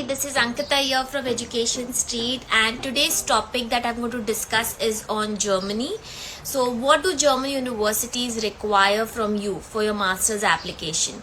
This is Ankita here from Education Street, and today's topic that I'm going to discuss is on Germany. So, what do German universities require from you for your master's application?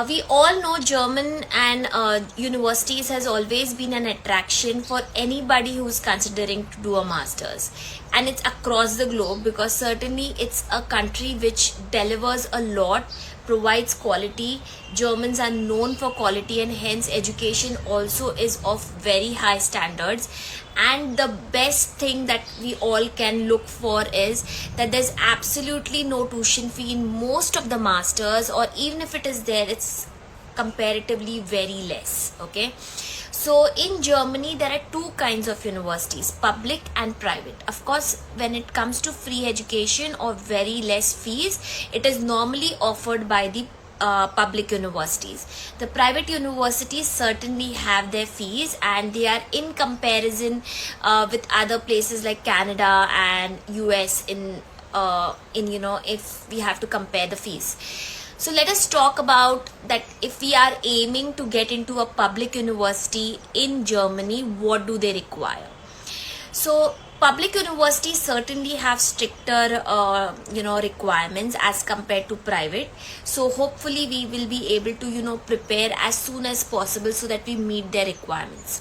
We all know German and universities has always been an attraction for anybody who's considering to do a master's, and it's across the globe because certainly it's a country which delivers a lot, provides quality. Germans are known for quality, and hence education also is of very high standards. And the best thing that we all can look for is that there's absolutely no tuition fee in most of the masters, or even if it is there, it's comparatively very less. Okay, so in Germany there are two kinds of universities, public and private. Of course, when it comes to free education or very less fees, it is normally offered by the public universities. The private universities certainly have their fees, and they are in comparison with other places like Canada and US if we have to compare the fees. So let us talk about that. If we are aiming to get into a public university in Germany, what do they require? So public universities certainly have stricter requirements as compared to private. So hopefully we will be able to prepare as soon as possible so that we meet their requirements.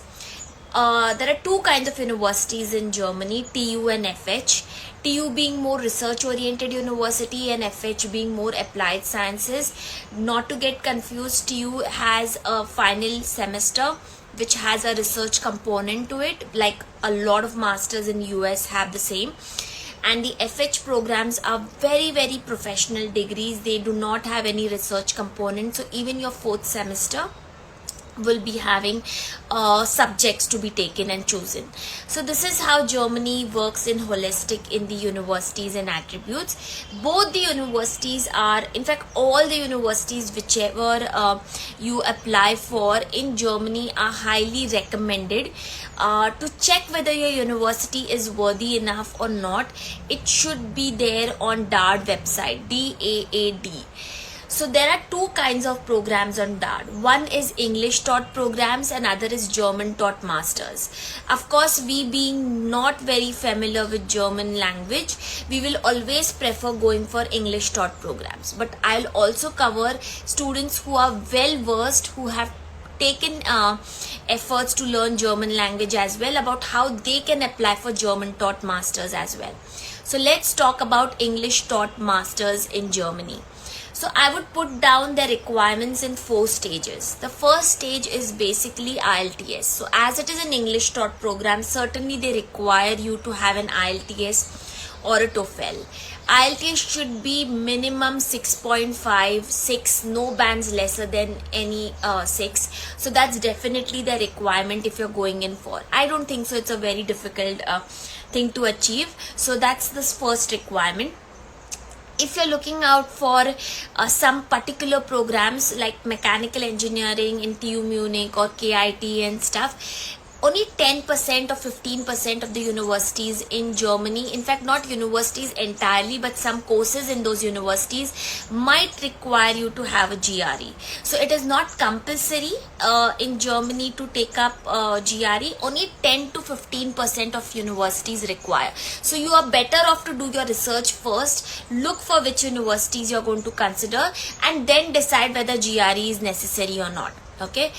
There are two kinds of universities in Germany, TU and FH. TU being more research oriented university and FH being more applied sciences. Not to get confused, TU has a final semester which has a research component to it, like a lot of masters in US have the same. And the FH programs are very, very professional degrees. They do not have any research component. So even your fourth semester will be having subjects to be taken and chosen. So this is how Germany works in holistic in the universities and attributes. Both the universities are, in fact all the universities whichever you apply for in Germany are highly recommended. To check whether your university is worthy enough or not, it should be there on DAAD website, DAAD. So there are two kinds of programs on DAAD. One is English taught programs and other is German taught masters. Of course, we being not very familiar with German language, we will always prefer going for English taught programs. But I'll also cover students who are well versed, who have taken efforts to learn German language as well, about how they can apply for German taught masters as well. So let's talk about English taught masters in Germany. So I would put down the requirements in 4 stages. The first stage is basically IELTS. So as it is an English taught program, certainly they require you to have an IELTS or a TOEFL. IELTS should be minimum 6.5, 6, no bands lesser than any 6. So that's definitely the requirement if you're going in for. I don't think so it's a very difficult thing to achieve. So that's the first requirement. If you're looking out for some particular programs like mechanical engineering in TU Munich or KIT and stuff, only 10% or 15% of the universities in Germany, in fact not universities entirely but some courses in those universities might require you to have a GRE. So it is not compulsory in Germany to take up GRE. Only 10 to 15% of universities require. So you are better off to do your research first, look for which universities you're going to consider, and then decide whether GRE is necessary or not. Okay.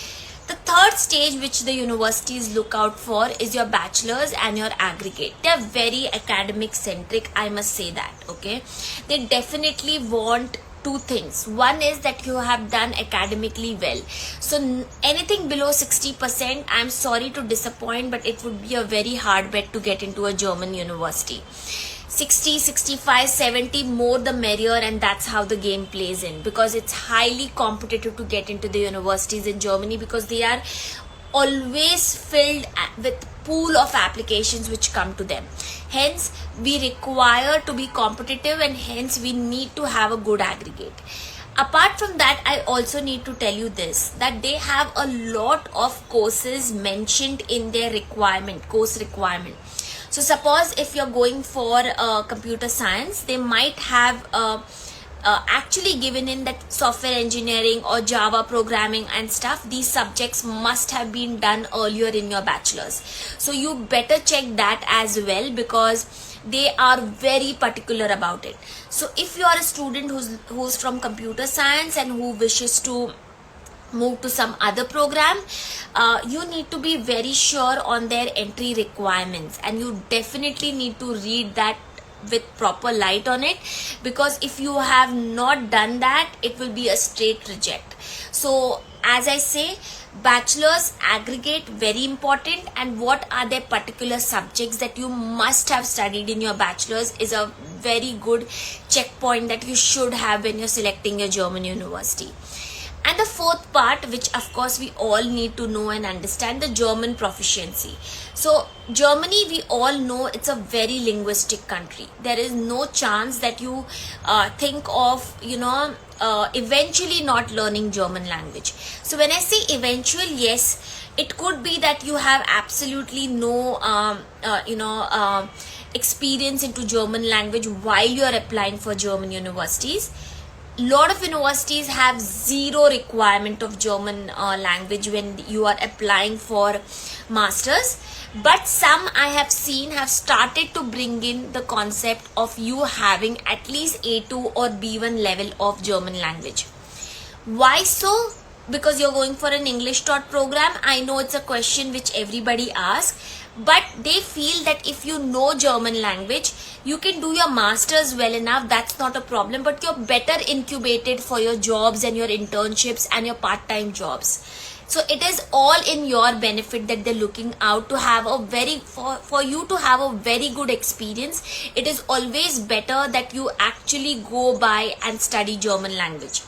The third stage which the universities look out for is your bachelor's and your aggregate. They are very academic centric, I must say that. Okay, they definitely want two things. One is that you have done academically well. So anything below 60%, I'm sorry to disappoint, but it would be a very hard bet to get into a German university. 60, 65, 70, more the merrier, and that's how the game plays in, because it's highly competitive to get into the universities in Germany, because they are always filled with pool of applications which come to them. Hence, we require to be competitive, and hence we need to have a good aggregate. Apart from that, I also need to tell you this, that they have a lot of courses mentioned in their course requirement. So suppose if you're going for computer science, they might have actually given in that software engineering or Java programming and stuff, these subjects must have been done earlier in your bachelor's. So you better check that as well, because they are very particular about it. So if you are a student who's from computer science and who wishes to move to some other program, you need to be very sure on their entry requirements, and you definitely need to read that with proper light on it, because if you have not done that, it will be a straight reject. So as I say, bachelor's aggregate very important, and what are their particular subjects that you must have studied in your bachelor's is a very good checkpoint that you should have when you're selecting your German university. And the fourth part, which of course we all need to know and understand, the German proficiency. So Germany, we all know it's a very linguistic country. There is no chance that you think of, eventually not learning German language. So when I say eventual, yes, it could be that you have absolutely no, experience into German language while you are applying for German universities. Lot of universities have zero requirement of German language when you are applying for masters, but some I have seen have started to bring in the concept of you having at least A2 or B1 level of German language. Why so? Because you're going for an English taught program. I know it's a question which everybody asks, but they feel that if you know German language, you can do your masters well enough. That's not a problem, but you're better incubated for your jobs and your internships and your part-time jobs. So it is all in your benefit that they're looking out to have for you to have a very good experience. It is always better that you actually go by and study German language.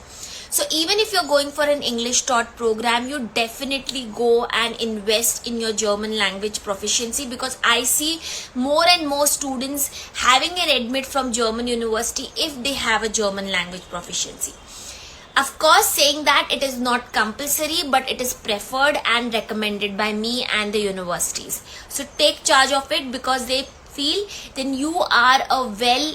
So even if you're going for an English taught program, you definitely go and invest in your German language proficiency, because I see more and more students having an admit from German university if they have a German language proficiency. Of course, saying that it is not compulsory, but it is preferred and recommended by me and the universities. So take charge of it, because they feel then you are a well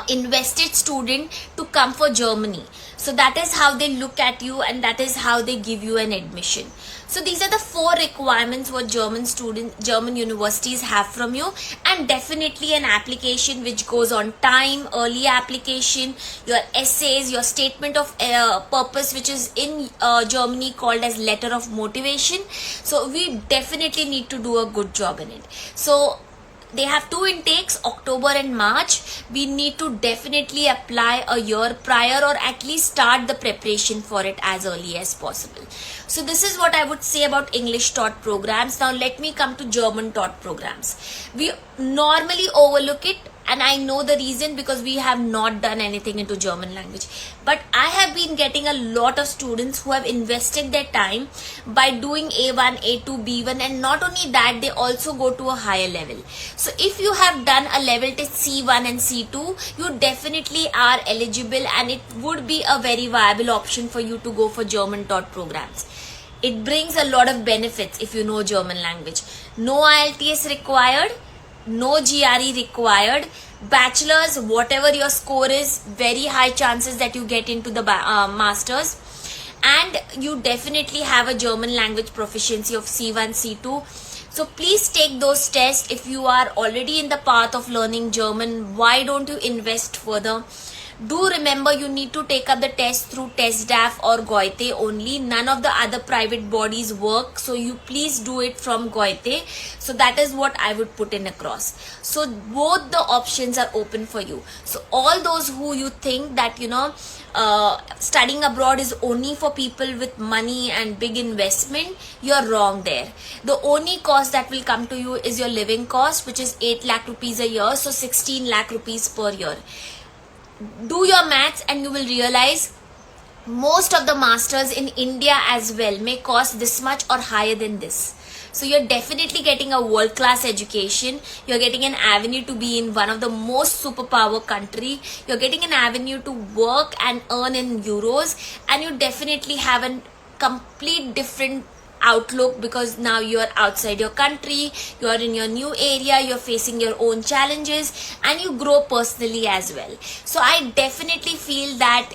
invested student to come for Germany. So that is how they look at you, and that is how they give you an admission. So these are the 4 requirements what German universities have from you, and definitely an application which goes on time, early application, your essays, your statement of purpose, which is in Germany called as letter of motivation. So we definitely need to do a good job in it. So they have 2 intakes, October and March. We need to definitely apply a year prior, or at least start the preparation for it as early as possible. So this is what I would say about English taught programs. Now let me come to German taught programs. We normally overlook it, and I know the reason, because we have not done anything into German language. But I have been getting a lot of students who have invested their time by doing A1, A2, B1, and not only that, they also go to a higher level. So if you have done a level test C1 and C2, you definitely are eligible, and it would be a very viable option for you to go for German taught programs. It brings a lot of benefits if you know German language. No IELTS required, no GRE required. Bachelor's, whatever your score is, very high chances that you get into the masters, and you definitely have a German language proficiency of C1, C2. So please take those tests. If you are already in the path of learning German, why don't you invest further? Do remember, you need to take up the test through TestDAF or Goethe only. None of the other private bodies work, so you please do it from Goethe. So that is what I would put in across. So both the options are open for you. So all those who you think that studying abroad is only for people with money and big investment, you're wrong there. The only cost that will come to you is your living cost, which is 8 lakh rupees a year, so 16 lakh rupees per year. Do your maths and you will realize most of the masters in India as well may cost this much or higher than this. So you're definitely getting a world-class education. You're getting an avenue to be in one of the most superpower country. You're getting an avenue to work and earn in euros, and you definitely have a complete different outlook, because now you're outside your country, you're in your new area, you're facing your own challenges, and you grow personally as well. So I definitely feel that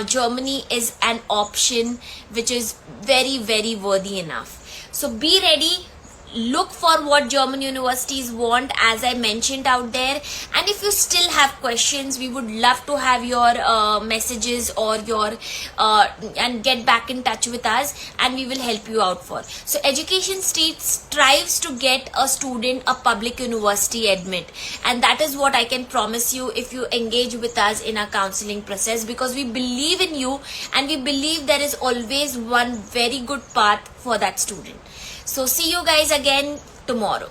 Germany is an option which is very, very worthy enough. So be ready. Look for what German universities want, as I mentioned out there. And if you still have questions, we would love to have your messages or your and get back in touch with us, and we will help you out for. So Education Street strives to get a student a public university admit, and that is what I can promise you if you engage with us in our counseling process, because we believe in you and we believe there is always one very good path for that student. So see you guys again tomorrow.